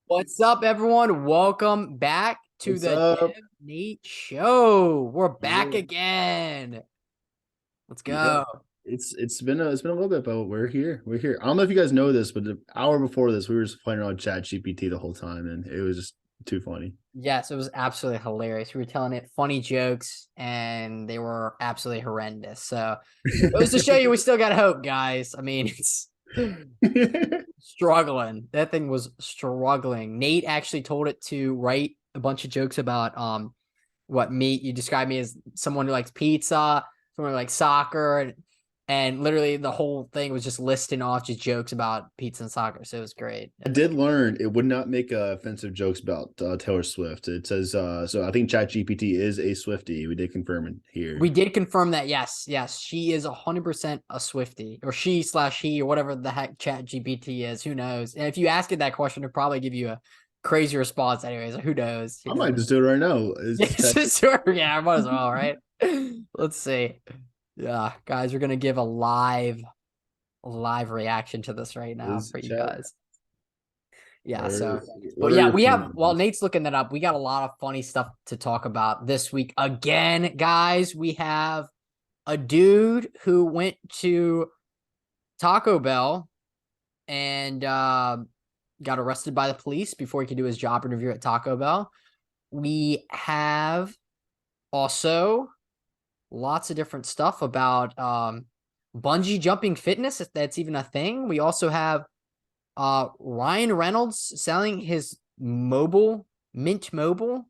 What's up, everyone? Welcome back to What's the up? Dev Nate Show. We're back Yeah, again. Let's yeah. go. It's been a little bit, but we're here. We're here. I don't know if you guys know this, but the hour before this, we were just playing around Chat GPT the whole time, and it was just too funny. Yes, it was absolutely hilarious. We were telling it funny jokes, and they were absolutely horrendous. So it was to show you we still got hope, guys. I mean, it's struggling. That thing was struggling. Nate actually told it to write a bunch of jokes about what meat you described me as someone who likes pizza, someone who likes soccer, and literally the whole thing was just listing off just jokes about pizza and soccer. So it was great. I did learn it would not make offensive jokes about Taylor Swift. It says so. I think Chat GPT is a Swiftie. We did confirm it We here. did confirm that. Yes, she is 100% a Swifty, or she/he, or whatever the heck Chat GPT is. Who knows? And if you ask it that question, it'll probably give you a crazy response. Anyways, who knows? Who I might knows? just do it right now. It's Yes, Chat. sure. Yeah, I might as well, right? Let's see. Yeah, guys, we're gonna give a live reaction to this right now Is for you Chat. guys. Yeah, Or so but what are yeah, your we have while plans? Nate's looking that up, we got a lot of funny stuff to talk about this week. Again, guys, we have a dude who went to Taco Bell and got arrested by the police before he could do his job interview at Taco Bell. We have also lots of different stuff about bungee jumping fitness, if that's even a thing. We also have Ryan Reynolds selling his Mint Mobile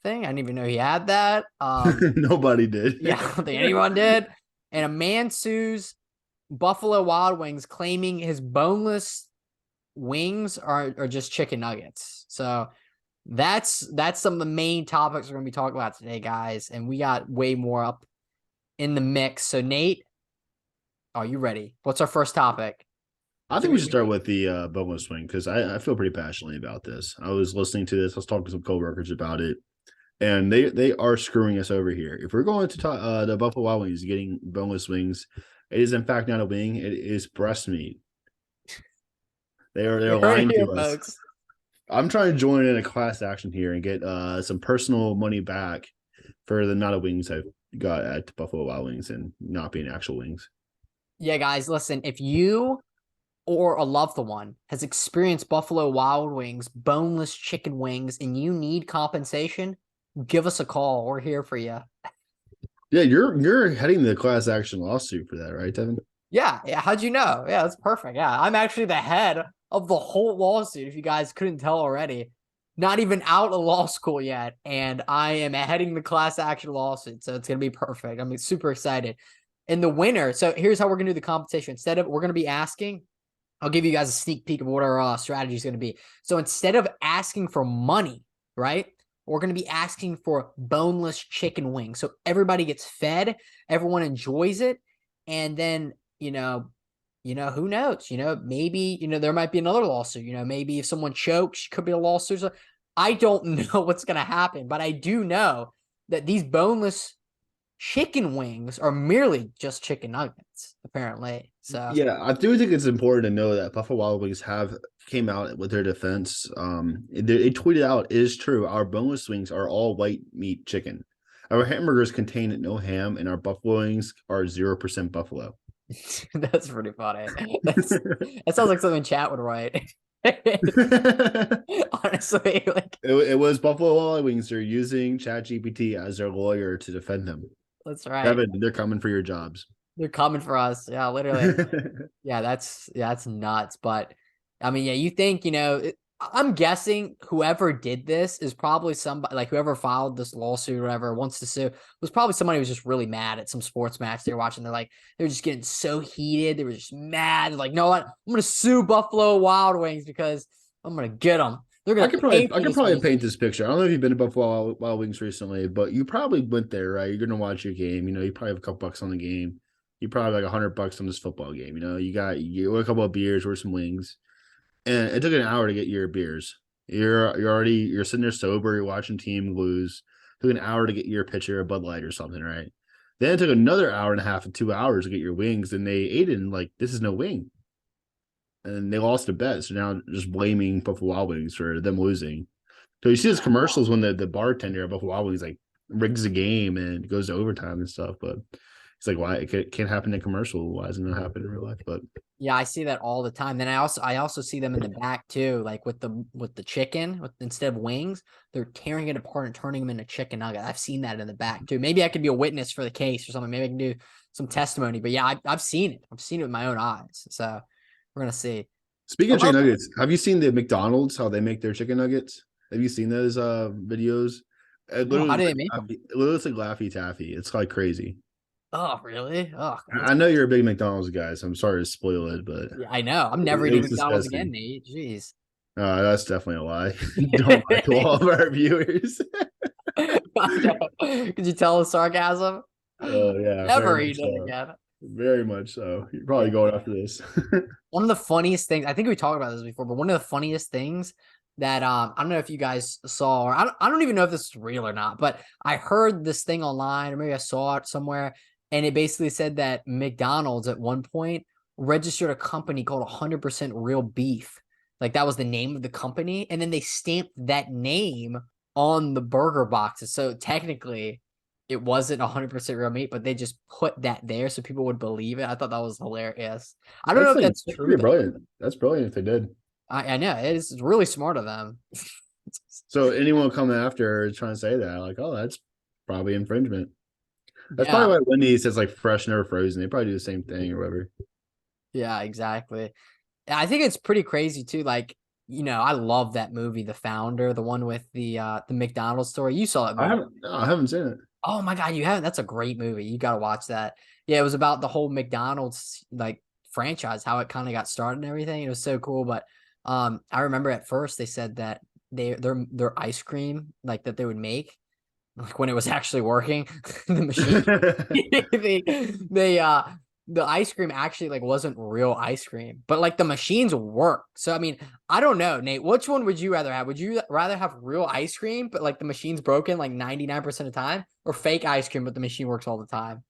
thing. I didn't even know he had that. Nobody did. Yeah, I don't think anyone did. And a man sues Buffalo Wild Wings, claiming his boneless wings are just chicken nuggets. So that's some of the main topics we're gonna be talking about today, guys. And we got way more up in the mix. So Nate, are you ready? What's our first topic? I Should think we we should start with the boneless swing because I feel pretty passionately about this. I was listening to this. I was talking to some coworkers about it, and they are screwing us over here. If we're going to talk, the Buffalo Wild Wings getting boneless wings, it is in fact not a wing. It is breast meat. You They're heard it lying here, to us. folks. I'm trying to join in a class action here and get some personal money back for the amount of wings I've got at Buffalo Wild Wings and not being actual wings. Yeah, guys, listen, if you or a loved one has experienced Buffalo Wild Wings boneless chicken wings and you need compensation, give us a call. We're here for you. Yeah, you're heading the class action lawsuit for that, right, Devin? Yeah. How'd you know? Yeah, that's perfect. Yeah, I'm actually the head of the whole lawsuit. If you guys couldn't tell already, not even out of law school yet, and I am heading the class action lawsuit. So it's gonna be perfect. I'm super excited. And the winner. So here's how we're gonna do the competition. Instead of we're gonna be asking. I'll give you guys a sneak peek of what our strategy is going to be. So instead of asking for money, right, we're going to be asking for boneless chicken wings. So everybody gets fed, everyone enjoys it, and then who knows? Maybe there might be another lawsuit. Maybe if someone chokes, could be a lawsuit. So I don't know what's going to happen, but I do know that these boneless chicken wings are merely just chicken nuggets, apparently. So Yeah, I do think it's important to know that Buffalo Wild Wings have came out with their defense. They tweeted out, "It is true. Our boneless wings are all white meat chicken. Our hamburgers contain no ham, and our buffalo wings are 0% buffalo." that's pretty funny. That sounds like something chat would write. it, Honestly, like it was Buffalo Wild Wings. They're using ChatGPT as their lawyer to defend them. that's right. Devin, they're coming for your jobs. They're coming for us. Yeah, literally. Yeah, that's nuts. But I mean, yeah, you think, I'm guessing whoever did this is probably somebody like whoever filed this lawsuit or whatever wants to sue was probably somebody who was just really mad at some sports match they were watching. They're just getting so heated. They were just mad. They're like, no, what? I'm gonna sue Buffalo Wild Wings because I'm gonna get them. They're I gonna could pay probably I for could this probably wing. paint this picture. I don't know if you've been to Buffalo Wild Wings recently, but you probably went there, right? You're gonna watch your game. You probably have a couple bucks on the game. You probably have like $100 on this football game. You a couple of beers or some wings, and it took an hour to get your beers. You're sitting there sober. You're watching team lose. It took an hour to get your pitcher of Bud Light or something, right? Then it took another hour and a half to 2 hours to get your wings, and they ate it and like this is no wing. and they lost a bet. So now just blaming Buffalo Wild Wings for them losing. So you see his commercials when the bartender at Buffalo Wild Wings like rigs the game and goes to overtime and stuff. But it's like, why it can't happen in commercial? Why doesn't it happen in real life? But Yeah, I see that all the time. Then I also see them in the back too, like with the chicken, instead of wings, they're tearing it apart and turning them into chicken nugget. I've seen that in the back too. Maybe I could be a witness for the case or something. Maybe I can do some testimony. But yeah, I've seen it. I've seen it with my own eyes. So we're gonna see. speaking of chicken nuggets, have you seen the McDonald's how they make their chicken nuggets? Have you seen those videos? It Oh, literally how do looks they like make them? it literally looks like Laffy Taffy. It's like crazy. Oh, really? Oh, I know you're a big McDonald's guy, so I'm sorry to spoil it, but yeah, I know. I'm never eating it's McDonald's again, disgusting. Nate. Jeez. That's definitely a lie. Don't lie to all of our viewers. Could you tell the sarcasm? Oh yeah, very Never much eat it so. again. Very much so. You're probably Yeah. going after this. One of the funniest things, I think we talked about this before, but one of the funniest things that I don't know if you guys saw, or I don't even know if this is real or not, but I heard this thing online, or maybe I saw it somewhere, and it basically said that McDonald's at one point registered a company called 100% Real Beef. Like that was the name of the company, and then they stamped that name on the burger boxes. So technically, it wasn't 100% real meat, but they just put that there so people would believe it. I thought that was hilarious. I don't know That's if like that's that's true pretty though. brilliant. That's brilliant if they did. I know it is really smart of them. So anyone coming after is trying to say that, like, oh, that's probably infringement. That's Yeah, probably why Wendy's says like fresh, never frozen. They probably do the same thing or whatever. yeah, exactly. I think it's pretty crazy too. Like, I love that movie, The Founder, the one with the McDonald's story. You saw that I movie. haven't. No, I haven't seen it. Oh my God, you haven't? That's a great movie. You got to watch that. Yeah, it was about the whole McDonald's like franchise, how it kind of got started and everything. It was so cool. But I remember at first they said that their ice cream like that they would make like when it was actually working, the machine they the ice cream actually like wasn't real ice cream, but like the machines work. So I mean, I don't know, Nate, which one would you rather have? Would you rather have real ice cream, but like the machine's broken like 99% of the time, or fake ice cream, but the machine works all the time?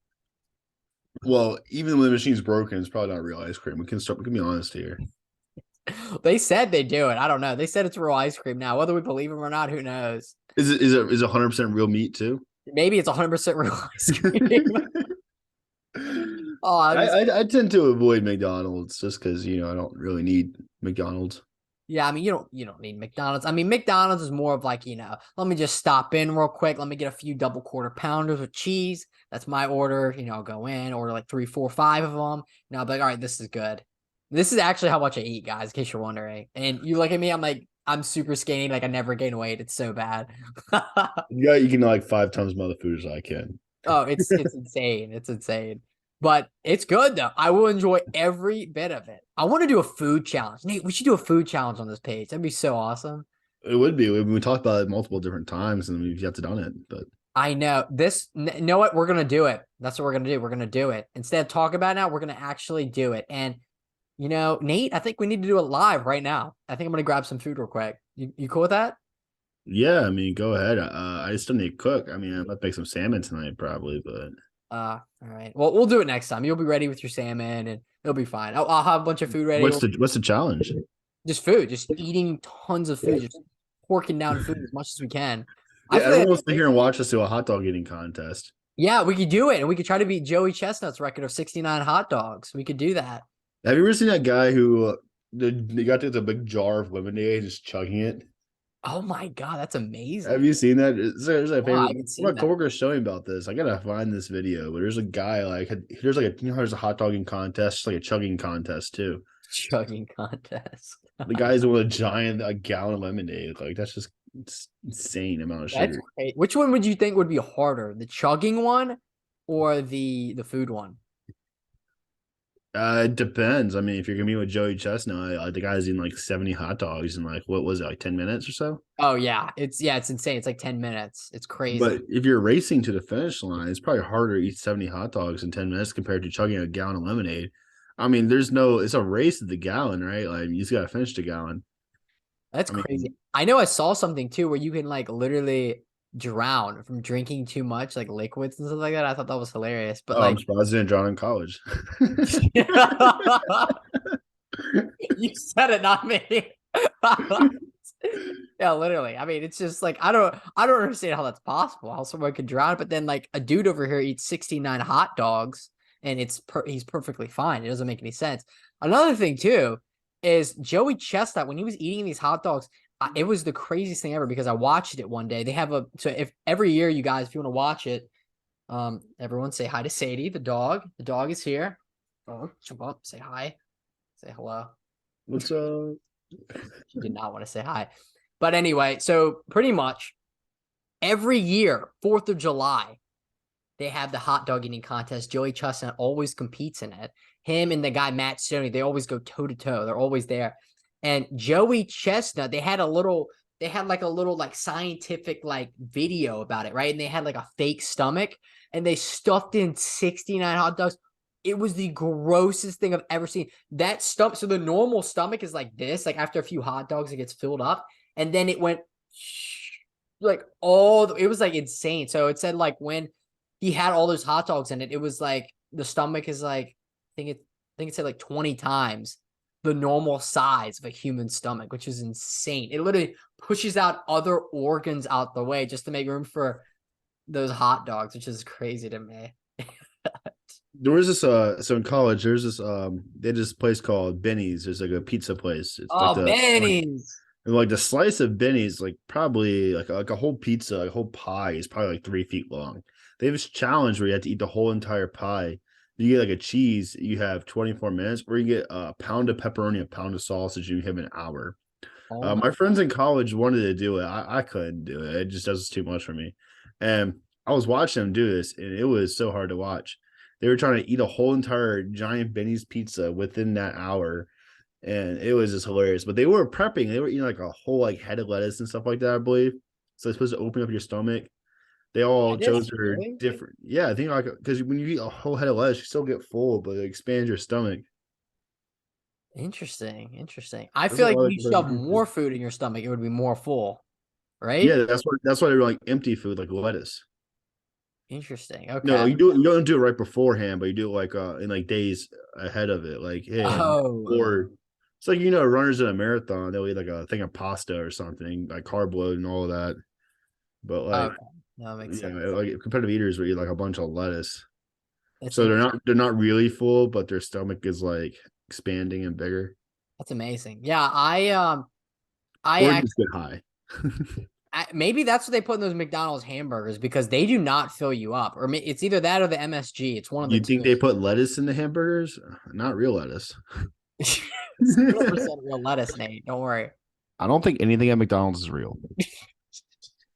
Well, even when the machine's broken, it's probably not real ice cream. We can start. We can be honest here. They said they do it. I don't know. They said it's real ice cream now. Whether we believe them or not, who knows? Is it 100% real meat too? Maybe it's 100% real ice cream. Oh, I, I tend to avoid McDonald's just because I don't really need McDonald's. yeah, I mean, you don't need McDonald's. I mean, McDonald's is more of like, let me just stop in real quick. Let me get a few double quarter pounders with cheese. That's my order. I'll go in, order like 3, 4, 5 of them. I'll be like, all right, this is good. This is actually how much I eat, guys, in case you're wondering. And you look at me, I'm like, I'm super skinny, like I never gain weight. It's so bad. Yeah, you can like 5 times more food as I can. Oh, it's insane. It's insane. But it's good though. I will enjoy every bit of it. I want to do a food challenge. Nate, we should do a food challenge on this page. That'd be so awesome. It would be. We talked about it multiple different times and we've yet to done it. But I know this. You know what? We're gonna do it. That's what we're gonna do. We're gonna do it. Instead of talk about it now, we're gonna actually do it. And Nate, I think we need to do it live right now. I think I'm gonna grab some food real quick. You cool with that? yeah, I mean, go ahead. I still need to cook. I mean, I might make some salmon tonight probably, but All right. Well, we'll do it next time. You'll be ready with your salmon, and it'll be fine. I'll have a bunch of food ready. what's the challenge? Just food, just eating tons of food, just porking down food as much as we can. I Yeah, feel everyone like, wants to hear and watch us do a hot dog eating contest. yeah, we could do it, and we could try to beat Joey Chestnut's record of 69 hot dogs. We could do that. Have you ever seen that guy who they got to get a big jar of lemonade just chugging it? Oh my God, that's amazing. Have you seen that? There's a No, I favorite. haven't My seen that. coworker showing me about this. I gotta find this video, but there's a guy like there's like a there's a hot dogging contest, like a chugging contest too. Chugging contest. The guy's with a gallon of lemonade. Like that's just insane amount of That's sugar. great. Which one would you think would be harder, the chugging one or the food one? It depends. I mean, if you're gonna meet with Joey Chestnut, the guy's eating like 70 hot dogs in like what was it, like 10 minutes or so? Oh it's insane. It's like 10 minutes. It's crazy. But if you're racing to the finish line, it's probably harder to eat 70 hot dogs in 10 minutes compared to chugging a gallon of lemonade. I mean, it's a race to the gallon, right? Like you just gotta finish the gallon. That's I mean, crazy. I know I saw something too where you can like literally drown from drinking too much like liquids and stuff like that. I thought that was hilarious. But oh, I'm like surprised I didn't drown in college. You said it, not me. Yeah, literally. I mean, it's just like I don't understand how that's possible. How someone could drown, but then like a dude over here eats 69 hot dogs and he's perfectly fine. It doesn't make any sense. Another thing too is Joey Chestnut when he was eating these hot dogs. It was the craziest thing ever because I watched it one day. They have so if every year you guys, if you want to watch it, everyone say hi to Sadie, the dog. The dog is here. Oh, jump up, say hi, say hello. What's She did not want to say hi. But anyway, so pretty much every year, 4th of July, they have the hot dog eating contest. Joey Chestnut always competes in it. Him and the guy Matt Stoney, they always go toe to toe. They're always there. And Joey Chestnut, they had like a little like scientific like video about it, right? And they had like a fake stomach and they stuffed in 69 hot dogs. It was the grossest thing I've ever seen. That stomach, so the normal stomach is like this, like after a few hot dogs, it gets filled up. And then it went like it was like insane. So it said like when he had all those hot dogs in it, it was like the stomach is like, I think it said like 20 times the normal size of a human stomach, which is insane. It literally pushes out other organs out the way just to make room for those hot dogs, which is crazy to me. There was this so in college there's this they had this place called Benny's. There's like a pizza place. It's like Oh, Benny's. like the slice of Benny's like probably like a whole pizza, like a whole pie is probably like 3 feet long. They have this challenge where you have to eat the whole entire pie. You get like a cheese, you have 24 minutes, or you get a pound of pepperoni, a pound of sausage, and you have an hour. Oh My my. friends in college wanted to do it. I couldn't do it. It just does too much for me. And I was watching them do this, and it was so hard to watch. They were trying to eat a whole entire giant Benny's pizza within that hour, and it was just hilarious. But they were prepping. They were eating like a whole like head of lettuce and stuff like that, I believe. So it's supposed to open up your stomach. They all chose their Really? different. Yeah, I think like because when you eat a whole head of lettuce, you still get full, but it expands your stomach. Interesting. I That's feel what like I if like you about shove it. more food in your stomach, it would be more full, right? Yeah, that's why they're like empty food, like lettuce. Interesting. No, Okay. you don't do it right beforehand, but you do it like in like days ahead of it. Like, hey, Oh, or it's like runners in a marathon, they'll eat like a thing of pasta or something, like carb load and all of that. But like, okay. That makes yeah, sense. like competitive eaters will eat like a bunch of lettuce. That's So interesting. they're not really full, but their stomach is like expanding and bigger. That's amazing. Yeah, I Or actually just get high. maybe that's what they put in those McDonald's hamburgers because they do not fill you up, or it's either that or the MSG. It's one of the You think two. they put lettuce in the hamburgers? Not real lettuce. It's 100% real lettuce, Nate. Don't worry. I don't think anything at McDonald's is real.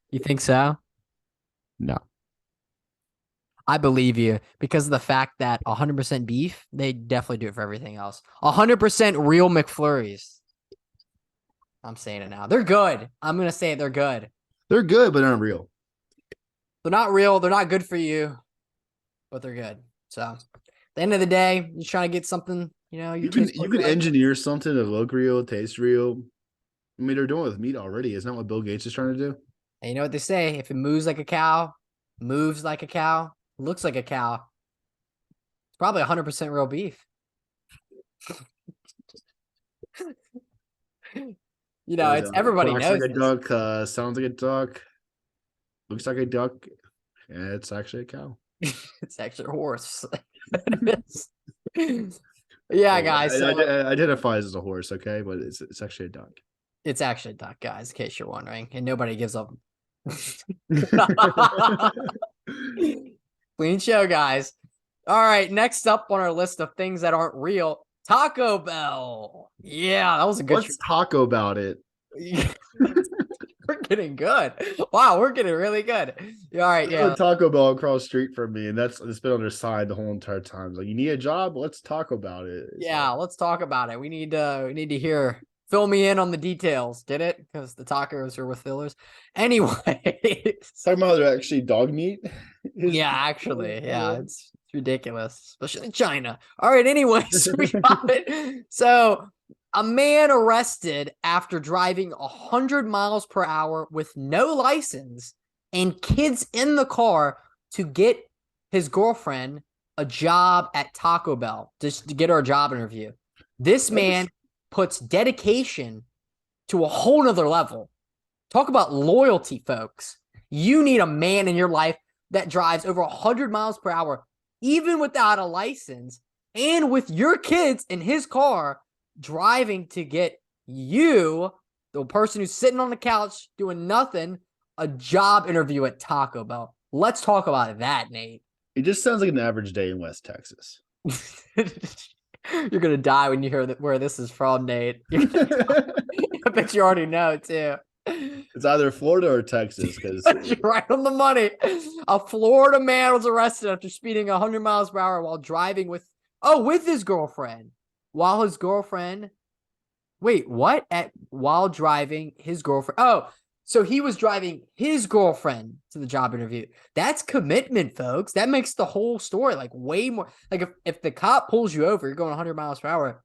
You think so? No. I believe you because of the fact that 100% beef, they definitely do it for everything else. 100% real McFlurries. I'm saying it now. They're good. I'm going to say it. They're good. They're good, but not real. They're not real. They're not good for you, but they're good. So at the end of the day, you're trying to get something, your taste You buds can like. engineer something to look real, taste real. I mean, they're doing it with meat already. Isn't that what Bill Gates is trying to do? And you know what they say? If it moves like a cow, moves like a cow, looks like a cow, it's probably 100% real beef. It's everybody Quacks like knows a this. duck, sounds like a duck, looks like a duck, and it's actually a cow. It's actually a horse. Yeah, guys. So It identifies as a horse, okay, but it's actually a duck. it's actually a duck, guys, in case you're wondering. And nobody gives up. Clean show, guys. All right. Next up on our list of things that aren't real, Taco Bell. Yeah, that was a good Let's talk about it. We're getting good. Wow, we're getting really good. All right, There's yeah. a Taco Bell across the street from me, and it's been on their side the whole entire time. Like, you need a job? Let's talk about it. Yeah, let's talk about it. We need to hear fill me in on the details. Did it? Because the tacos are with fillers. Anyway. Talking about how they're actually dog meat. Yeah, actually. Yeah, it's ridiculous, especially in China. All right, anyways, we got it. So a man arrested after driving 100 miles per hour with no license and kids in the car to get his girlfriend a job at Taco Bell, just to get her a job interview. This man puts dedication to a whole nother level. Talk about loyalty, folks. You need a man in your life that drives over 100 miles per hour, even without a license, and with your kids in his car, driving to get you, the person who's sitting on the couch doing nothing, a job interview at Taco Bell. Let's talk about that, Nate. It just sounds like an average day in West Texas. You're gonna die when you hear where this is from, Nate. I bet you already know too. It's either Florida or Texas, because you're right on the money. A Florida man was arrested after speeding 100 miles per hour while driving with his girlfriend. While his girlfriend, while driving his girlfriend. Oh, so he was driving his girlfriend to the job interview. That's commitment, folks. That makes the whole story like way more. Like if the cop pulls you over, you're going 100 miles per hour.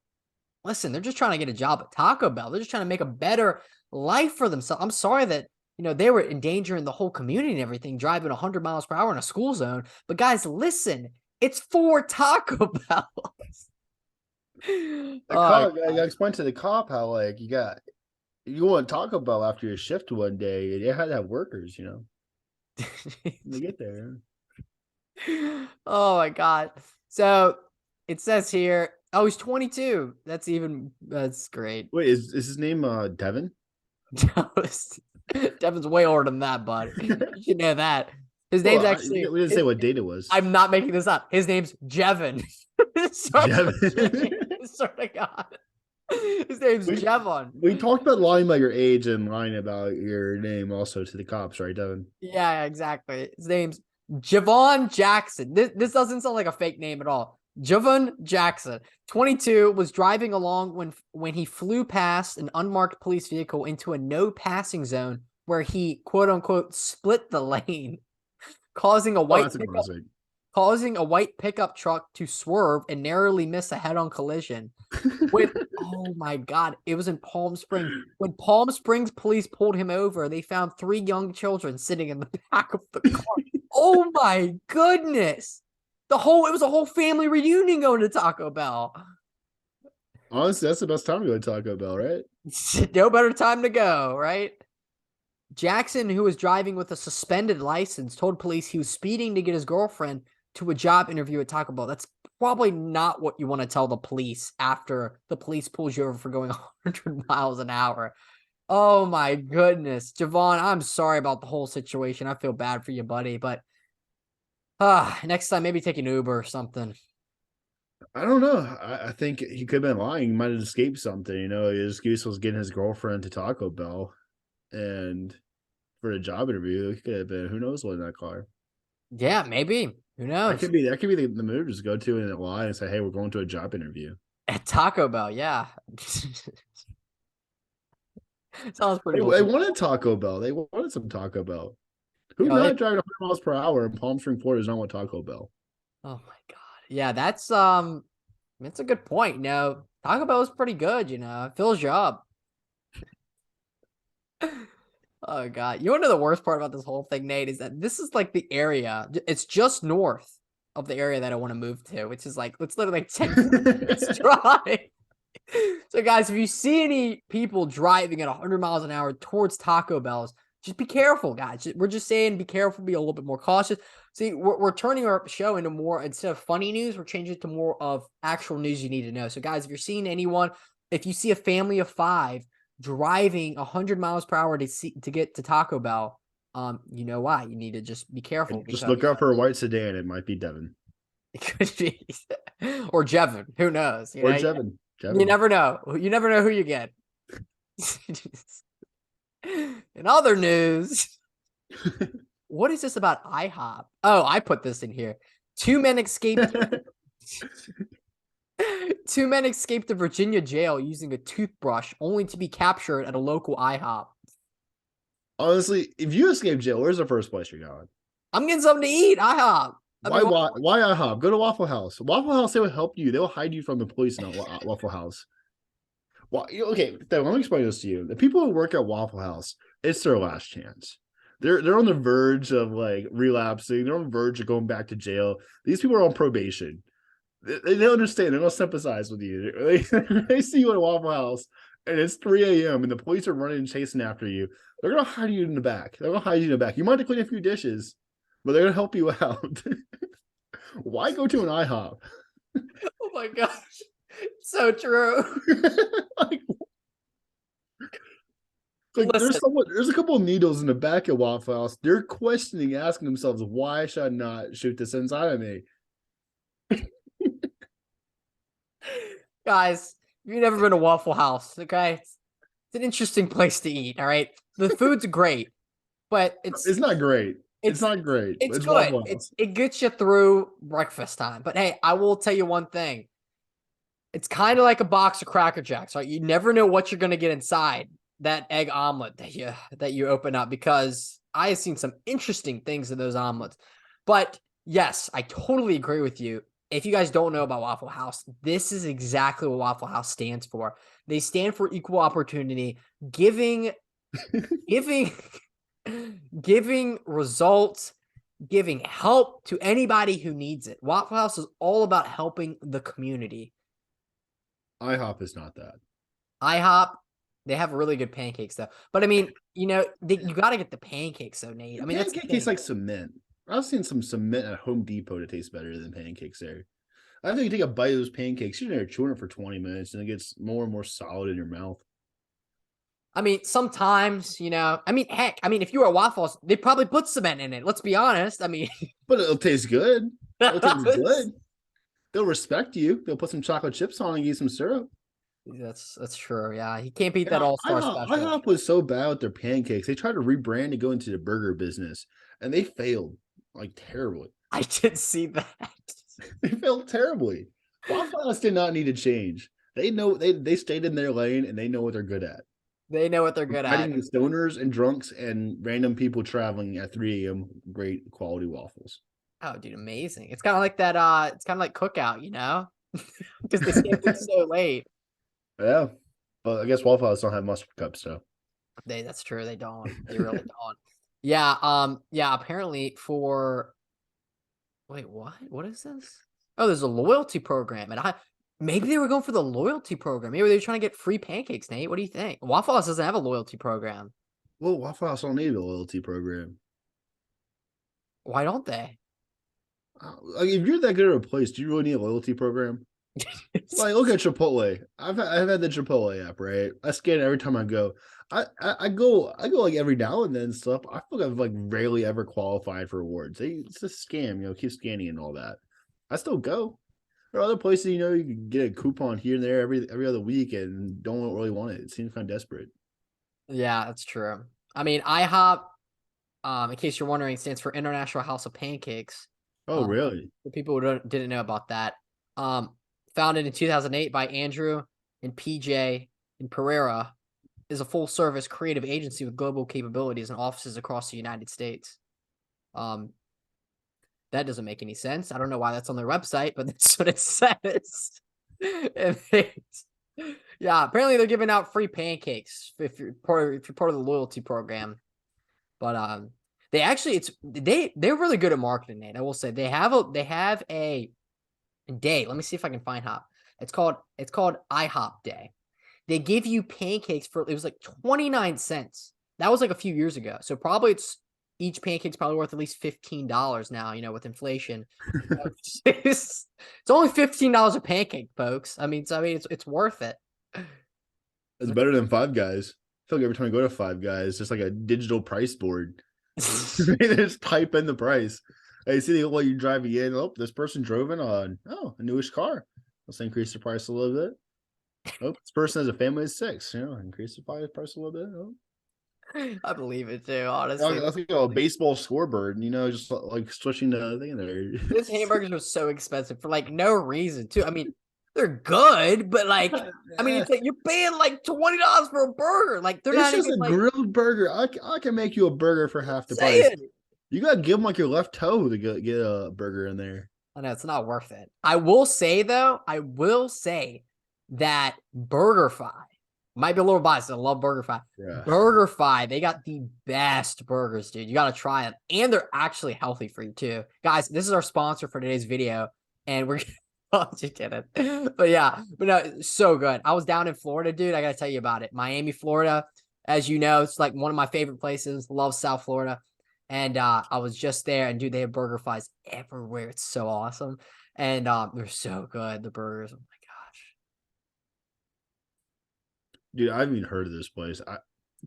Listen, they're just trying to get a job at Taco Bell. They're just trying to make a better life for themselves. I'm sorry that, they were endangering the whole community and everything, driving 100 miles per hour in a school zone. But guys, listen, it's for Taco Bell. I explained to the cop how like you want Taco Bell after your shift one day, and they had to have workers, they get there. Oh my God. So it says here, he's 22. That's great. Wait, is his name Devin? Devin's way older than that, bud. You should know that. His name's actually. We didn't say what date it was. I'm not making this up. His name's Jevon. Jevon. Swear to God. His name's Jevon. We talked about lying about your age and lying about your name also to the cops, right, Devin? Yeah, exactly. His name's Javon Jackson. This doesn't sound like a fake name at all. Javon Jackson, 22, was driving along when he flew past an unmarked police vehicle into a no passing zone where he quote unquote split the lane, causing a white pickup truck to swerve and narrowly miss a head-on collision. Oh my God, it was in Palm Springs. When Palm Springs police pulled him over, they found 3 young children sitting in the back of the car. Oh my goodness. It was a whole family reunion going to Taco Bell. Honestly, that's the best time to go to Taco Bell, right? No better time to go, right? Jackson, who was driving with a suspended license, told police he was speeding to get his girlfriend to a job interview at Taco Bell. That's probably not what you want to tell the police after the police pulls you over for going 100 miles an hour. Oh my goodness. Javon, I'm sorry about the whole situation. I feel bad for you, buddy, but next time maybe take an Uber or something. I don't know. I think he could have been lying. He might have escaped something. His excuse was getting his girlfriend to Taco Bell, and for a job interview, he could have been who knows what in that car. Yeah, maybe. Who knows? That could be the move to go to and lie and say, "Hey, we're going to a job interview at Taco Bell." Yeah, sounds pretty. They wanted Taco Bell. They wanted some Taco Bell. Who not driving 100 miles per hour in Palm Springs, Florida, does not want Taco Bell? Oh my God. Yeah, that's a good point. Taco Bell is pretty good, it fills you up. Oh God. You want to know the worst part about this whole thing, Nate, is that this is like the area. It's just north of the area that I want to move to, which is like, it's literally like 10 minutes drive. So guys, if you see any people driving at 100 miles an hour towards Taco Bell's, just be careful, guys. We're just saying be careful, be a little bit more cautious. See, we're turning our show into more, instead of funny news, we're changing it to more of actual news you need to know. So guys, if you're seeing anyone, if you see a family of 5 driving 100 miles per hour to get to Taco Bell, you know why? You need to just be careful. Just look out for a white sedan. It might be Devin. It could be. Or Jevon. Who knows? Or Jevon. You never know. You never know who you get. In other news, what is this about IHOP? Oh, I put this in here. 2 men escaped. 2 men escaped the Virginia jail using a toothbrush, only to be captured at a local IHOP. Honestly, if you escape jail, where's the first place you're going? I'm getting something to eat. IHOP. Why IHOP? Go to Waffle House. Waffle House, they will help you. They will hide you from the police in Waffle House. Well, okay, let me explain this to you. The people who work at Waffle House, it's their last chance. They're on the verge of like relapsing. They're on the verge of going back to jail. These people are on probation. They don't understand. They don't sympathize with you. They see you at a Waffle House and it's 3 a.m. and the police are running and chasing after you. They're gonna hide you in the back. They're gonna hide you in the back. You might have to clean a few dishes, but they're gonna help you out. Why go to an IHOP? Oh my gosh. So true. like, Listen. there's a couple of needles in the back of Waffle House. They're questioning, asking themselves, why should I not shoot this inside of me? Guys, if you've never been to Waffle House, okay? It's an interesting place to eat, all right? The food's great, but It's not great. It's not great. It's good. Waffle House. It gets you through breakfast time. But hey, I will tell you one thing. It's kind of like a box of Cracker Jacks, right? You never know what you're going to get inside that egg omelet that you open up, because I have seen some interesting things in those omelets. But yes, I totally agree with you. If you guys don't know about Waffle House, this is exactly what Waffle House stands for. They stand for equal opportunity, giving results, giving help to anybody who needs it. Waffle House is all about helping the community. IHOP is not that. IHOP, they have really good pancakes though. But I mean, you got to get the pancakes though, Nate. I mean, pancake tastes like cement. I've seen some cement at Home Depot that tastes better than pancakes there. I think you take a bite of those pancakes, you're there chewing it for 20 minutes, and it gets more and more solid in your mouth. I mean, sometimes, heck, if you were at Waffle House, they probably put cement in it. Let's be honest. I mean, but it'll taste good. It'll taste good. They'll respect you. They'll put some chocolate chips on and give you some syrup. That's true. Yeah, he can't beat that all-star special. IHOP was so bad with their pancakes. They tried to rebrand and go into the burger business, and they failed like terribly. I did see that. They failed terribly. Waffle House did not need to change. They know they stayed in their lane and they know what they're good at. They know what they're good at. Fighting stoners and drunks and random people traveling at 3 a.m. Great quality waffles. Oh, dude, amazing. It's kind of like that. It's kind of like Cookout, because they stay up so late. Yeah, but I guess Waffle House don't have mustard cups, so. That's true. They don't. They really don't. Yeah. Yeah. Apparently for. Wait, what? What is this? Oh, there's a loyalty program, and maybe they were going for the loyalty program. Maybe they were trying to get free pancakes. Nate, what do you think? Waffle House doesn't have a loyalty program. Well, Waffle House don't need a loyalty program. Why don't they? Like, if you're that good at a place, do you really need a loyalty program? Like, look at Chipotle. I've had the Chipotle app, right? I scan it every time I go. I go like every now and then and stuff. I feel like I've like rarely ever qualified for awards. It's a scam, keep scanning and all that. I still go. There are other places, you can get a coupon here and there every other week and don't really want it. It seems kind of desperate. Yeah, that's true. I mean, IHOP, in case you're wondering, stands for International House of Pancakes. Oh, really? For people who didn't know about that. Founded in 2008 by Andrew and PJ and Pereira, is a full-service creative agency with global capabilities and offices across the United States. That doesn't make any sense. I don't know why that's on their website, but that's what it says. Yeah, apparently they're giving out free pancakes if you're part of the loyalty program. But they're really good at marketing, Nate. I will say they have a day. Let me see if I can find Hop. It's called IHOP Day. They give you pancakes it was like 29 cents. That was like a few years ago. So probably each pancake's probably worth at least $15 now, with inflation. It's only $15 a pancake, folks. I mean, it's worth it. It's better than Five Guys. I feel like every time I go to Five Guys, it's just like a digital price board. They just type in the price. I see the way you driving in. Oh, this person drove in on a newish car. Let's increase the price a little bit. Oh, this person has a family of 6. Increase the price a little bit. Oh. I believe it too, honestly. That's like a baseball scoreboard, just like switching the thing in there. This hamburgers was so expensive for like no reason too. I mean, they're good, but like, I mean, it's like you're paying like $20 for a burger. Like they're not just even a grilled burger. I can make you a burger for half the price. You gotta give them like your left toe to get a burger in there. I know it's not worth it. I will say that BurgerFi might be a little biased. I love BurgerFi. Yeah. BurgerFi, they got the best burgers, dude. You got to try them. And they're actually healthy for you too. Guys, this is our sponsor for today's video. And we're Oh, just kidding. But yeah, but no, it's so good. I was down in Florida, dude. I gotta tell you about it. Miami, Florida. As you know, it's like one of my favorite places. Love South Florida. And I was just there, and dude, they have burger fries everywhere. It's so awesome. And they're so good, the burgers. Oh my gosh. Dude, I haven't even heard of this place.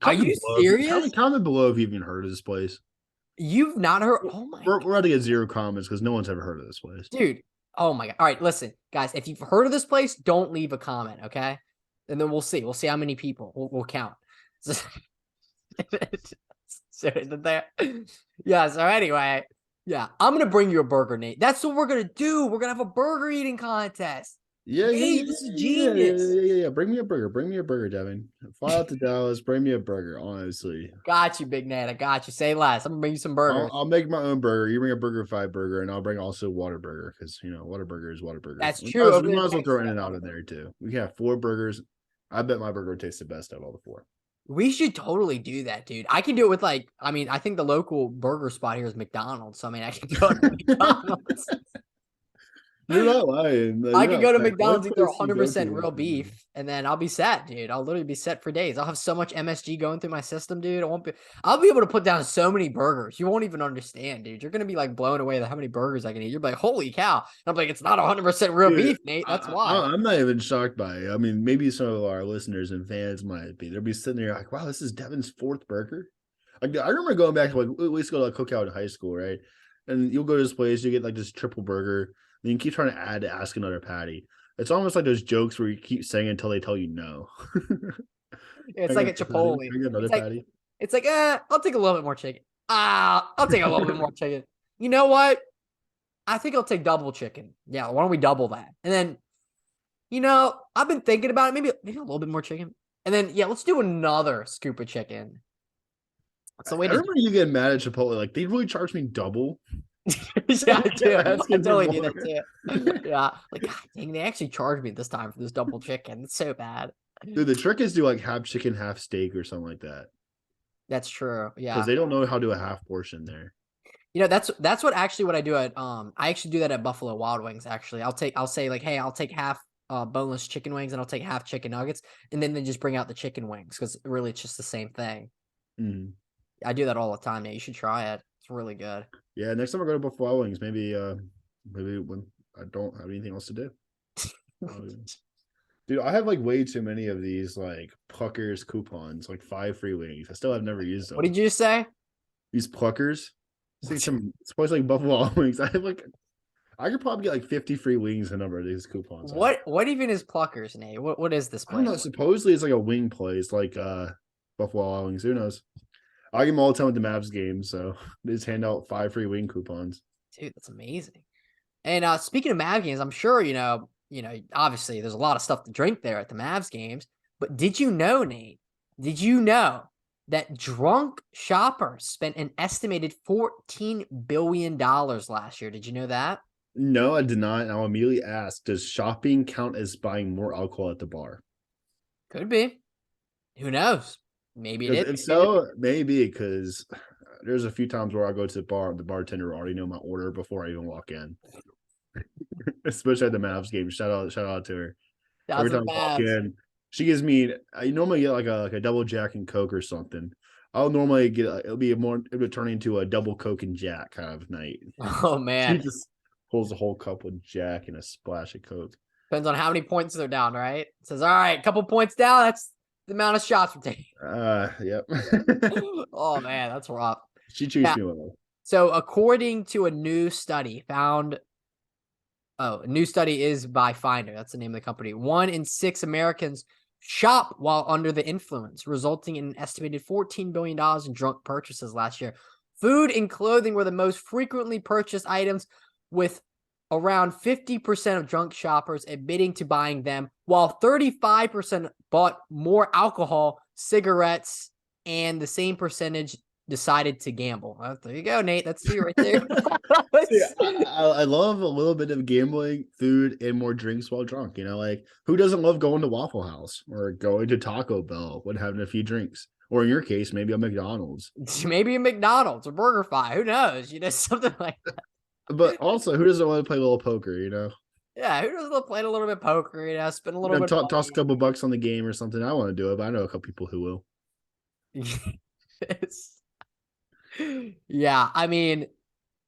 Are you serious? Comment below if you've even heard of this place. You've not heard? Oh my We're about to get 0 comments because no one's ever heard of this place. dude. Oh my god. All right, listen, guys. If you've heard of this place, don't leave a comment, okay? And then we'll see. We'll see how many people. We'll count. So, there. Yeah. So anyway, yeah, I'm gonna bring you a burger, Nate. That's what we're gonna do. We're gonna have a burger eating contest. Nate, this is genius. Yeah. Bring me a burger, Devin. Fly out to Dallas. Bring me a burger. Honestly, Got you, Big Nate. I got you. Say less. I'm gonna bring you some burgers. I'll make my own burger. You bring a BurgerFi burger, and I'll bring also Whataburger because Whataburger is Whataburger. That's true. We might as well throw In-N-Out in there too. We can have 4 burgers. I bet my burger tastes the best out of all the 4. We should totally do that, dude. I can do it with I think the local burger spot here is McDonald's. So I can go to McDonald's. You're not lying. I can go to McDonald's, eat their 100% real beef, and then I'll be set, dude. I'll literally be set for days. I'll have so much MSG going through my system, dude. I'll be able to put down so many burgers. You won't even understand, dude. You're gonna be blown away at how many burgers I can eat. You're like, holy cow. And I'm like, it's not 100% real beef, Nate. That's why. I'm not even shocked by it. Maybe some of our listeners and fans might be. They'll be sitting there like, wow, this is Devin's 4th burger. I remember going back to we used to go to a cookout in high school, right? And you'll go to this place, you get this triple burger. Then you keep trying to ask another patty. It's almost like those jokes where you keep saying until they tell you no. It's like a Chipotle. Patty. It's like, I'll take a little bit more chicken. I'll take a little bit more chicken. You know what? I think I'll take double chicken. Yeah, why don't we double that? And then, I've been thinking about it. Maybe a little bit more chicken. And then, yeah, let's do another scoop of chicken. That's the way I remember you getting mad at Chipotle. They really charged me double. Yeah, I do. I totally do that too. Yeah, God dang, they actually charged me this time for this double chicken. It's so bad. Dude, the trick is do half chicken, half steak or something like that. That's true. Yeah, because they don't know how to do a half portion there. That's what I do at I actually do that at Buffalo Wild Wings. Actually, I'll say hey, I'll take half boneless chicken wings and I'll take half chicken nuggets, and then they just bring out the chicken wings because really it's just the same thing. Mm. I do that all the time. Yeah, you should try it. It's really good. Yeah, next time I go to Buffalo Wild Wings, maybe when I don't have anything else to do. Dude, I have way too many of these Pluckers coupons, 5 free wings. I still have never used them. What did you say? These Pluckers. It's supposed like Buffalo Wild Wings. I have I could probably get 50 free wings in a number of these coupons. What even is Pluckers, Nate? What is this place? I don't know. Supposedly it's a wing place, Buffalo Wild Wings. Who knows? I get them all the time with the Mavs game, so they just hand out 5 free wing coupons. Dude, that's amazing. And speaking of Mavs games, I'm sure obviously there's a lot of stuff to drink there at the Mavs games. But did you know, Nate? Did you know that drunk shoppers spent an estimated $14 billion last year? Did you know that? No, I did not. And I'll immediately ask: does shopping count as buying more alcohol at the bar? Could be. Who knows? Maybe it is. If so, maybe because there's a few times where I go to the bar, the bartender already know my order before I even walk in. Especially at the Mavs game. Shout out to her. Every time I walk in, she gives me. I normally get a double Jack and Coke or something. I'll normally get it would turn into a double Coke and Jack kind of night. Oh man, she just pulls the whole cup with Jack and a splash of Coke. Depends on how many points they're down, right? It says, all right, couple points down. That's the amount of shots we're taking. Yep. Oh man, that's rough. She cheats me with it. So according to a new study a new study is by Finder. That's the name of the company. 1 in 6 Americans shop while under the influence, resulting in an estimated $14 billion in drunk purchases last year. Food and clothing were the most frequently purchased items, with around 50% of drunk shoppers admitting to buying them, while 35% bought more alcohol, cigarettes, and the same percentage decided to gamble. Well, there you go, Nate. That's you right there. I love a little bit of gambling, food, and more drinks while drunk. Who doesn't love going to Waffle House or going to Taco Bell when having a few drinks? Or in your case, maybe a McDonald's. Maybe a McDonald's or BurgerFi. Who knows? Something like that. But also, who doesn't want to play a little poker, Yeah, who doesn't love playing a little bit poker? You know, spend a You little know, bit of toss a money. couple bucks on the game or something. I want to do it, but I know a couple people who will. It's- yeah, I mean,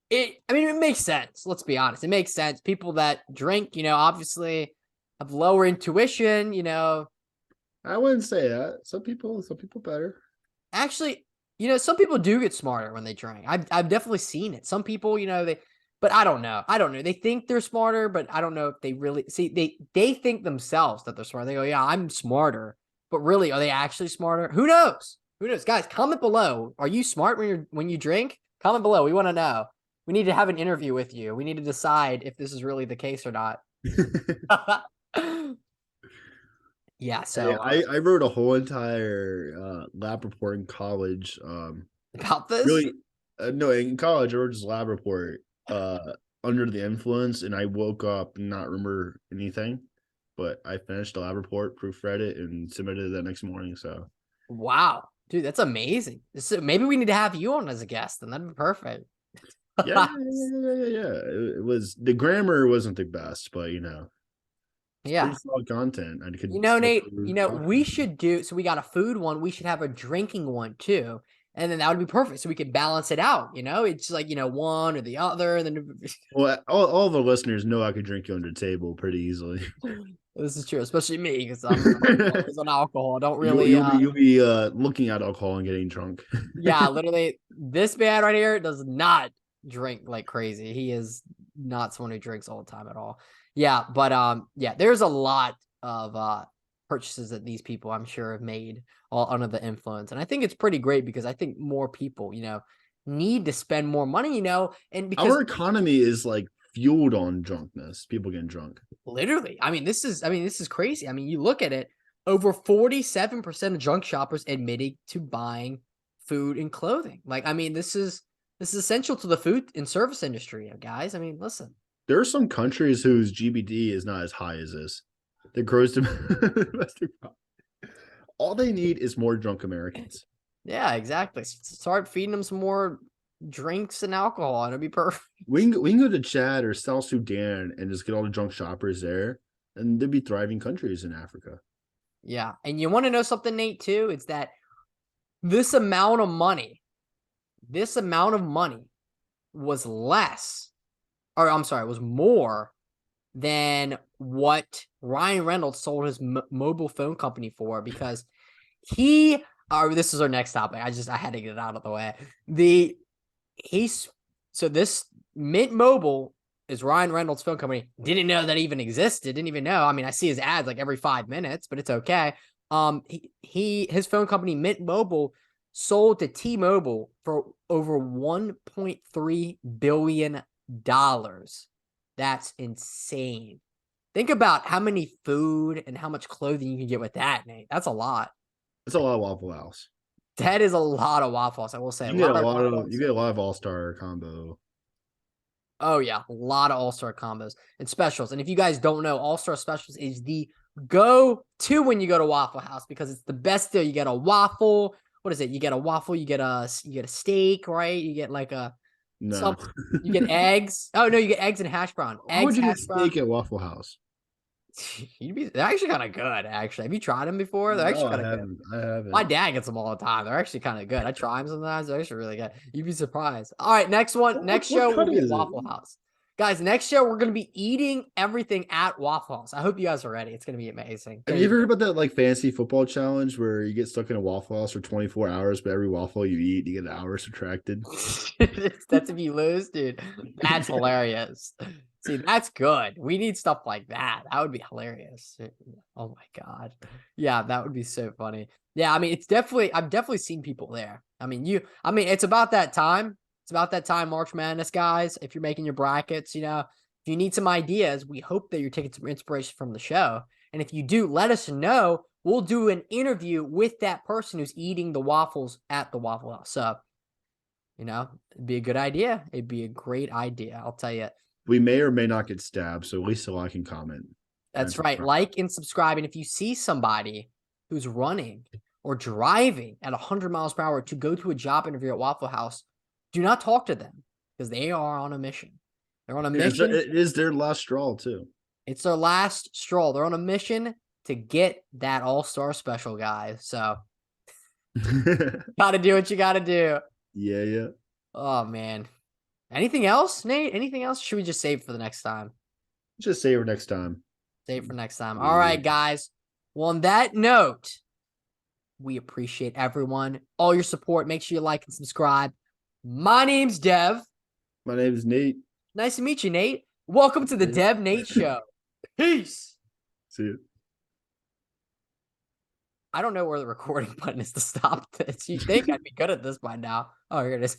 it makes sense. Let's be honest. It makes sense. People that drink, obviously have lower intuition, I wouldn't say that. Some people better. actually, some people do get smarter when they drink. I've definitely seen it. Some people, but I don't know. I don't know. They think they're smarter, but I don't know if they really see they think themselves that they're smart. They go, "Yeah, I'm smarter." But really, are they actually smarter? Who knows? Who knows? Guys, comment below. Are you smart when you drink? Comment below. We want to know. We need to have an interview with you. We need to decide if this is really the case or not. Yeah, Hey, so I wrote a whole entire lab report in college. about this. Really, no, in college I wrote this lab report under the influence, and I woke up and not remember anything. But I finished the lab report, proofread it, and submitted it the next morning. So Wow, dude, that's amazing. Maybe we need to have you on as a guest, and that'd be perfect. yeah. It was the grammar wasn't the best, but it's pretty Yeah. solid content. I could still Nate, talk we about it. should do so we got a food one, we should have a drinking one too. And then that would be perfect. So we could balance it out, It's like, one or the other. And then Well, all the listeners know I could drink you under the table pretty easily. this is true, especially me, because I'm always on alcohol. I don't You'll really you'll be you'll be looking at alcohol and getting drunk. yeah, literally this man right here does not drink like crazy. He is not someone who drinks all the time at all. Yeah, but yeah, there's a lot of purchases that these people I'm sure have made all under the influence. And I think it's pretty great because I think more people, need to spend more money, and because Our economy is like fueled on drunkenness. People getting drunk. literally, this is crazy. I mean, you look at it, over 47% of drunk shoppers admitting to buying food and clothing. Like, this is essential to the food and service industry, guys. I mean, listen. There are some countries whose GBD is not as high as this. The gross domestic product. All they need is more drunk Americans. Yeah, exactly. Start feeding them some more drinks and alcohol, and it'll be perfect. We can go to Chad or South Sudan and just get all the drunk shoppers there, and they'd be thriving countries in Africa. Yeah, and you want to know something, Nate? Too, it's that this amount of money was less, or I'm sorry, was more than what Ryan Reynolds sold his mobile phone company for, because this is our next topic. I had to get it out of the way. So this Mint Mobile is Ryan Reynolds' phone company. Didn't know that even existed. Didn't even know. I mean, I see his ads like every 5 minutes, but it's okay. His phone company Mint Mobile sold to T-Mobile for over $1.3 billion. That's insane. Think about how many food and how much clothing you can get with that, Nate. That's a lot. It's a lot of Waffle House. That is a lot of Waffle House, I will say. You get a lot of All-Star combo. Oh yeah, a lot of All-Star combos and specials. And if you guys don't know, All-Star specials is the go-to when you go to Waffle House because it's the best deal. You get a waffle. What is it? You get a waffle, you get a steak, right? You get like No. you get eggs. Oh no, you get eggs and hash brown. Why would Eggs, you get hash brown. steak at Waffle House? They're actually kind of good, actually. Have you tried them before? They're actually kind of good. I haven't. My dad gets them all the time. They're actually kind of good. I try them sometimes. They're actually really good. You'd be surprised. All right, next one. Next show will be at Waffle House. Guys, next show we're going to be eating everything at Waffle House. I hope you guys are ready. It's going to be amazing. Have you ever heard about that like fantasy football challenge where you get stuck in a Waffle House for 24 hours, but every waffle you eat, you get an hour subtracted? That's if you lose, dude. That's hilarious. See, that's good. We need stuff like that. That would be hilarious. Oh my God. Yeah, that would be so funny. Yeah, I mean, I've definitely seen people there. I mean, it's about that time. It's about that time, March Madness, guys. If you're making your brackets, if you need some ideas, we hope that you're taking some inspiration from the show. And if you do, let us know. We'll do an interview with that person who's eating the waffles at the Waffle House. So, it'd be a good idea. It'd be a great idea. I'll tell you. We may or may not get stabbed, so at least a like and comment. That's right. Like and subscribe. And if you see somebody who's running or driving at 100 miles per hour to go to a job interview at Waffle House, do not talk to them because they are on a mission. They're on a mission. It is their last straw, too. It's their last stroll. They're on a mission to get that all-star special, guys. So gotta do what you gotta do. Yeah. Oh man. Anything else, Nate? Anything else? Should we just save for the next time? Just save her next time. Save for next time. Yeah. All right, guys. Well, on that note, we appreciate everyone, all your support. Make sure you like and subscribe. My name's Dev. My name is Nate. Nice to meet you, Nate. Welcome to the Yeah. Dev Nate Show. Peace. See you. I don't know where the recording button is to stop this. You'd think I'd be good at this by now. Oh, here it is.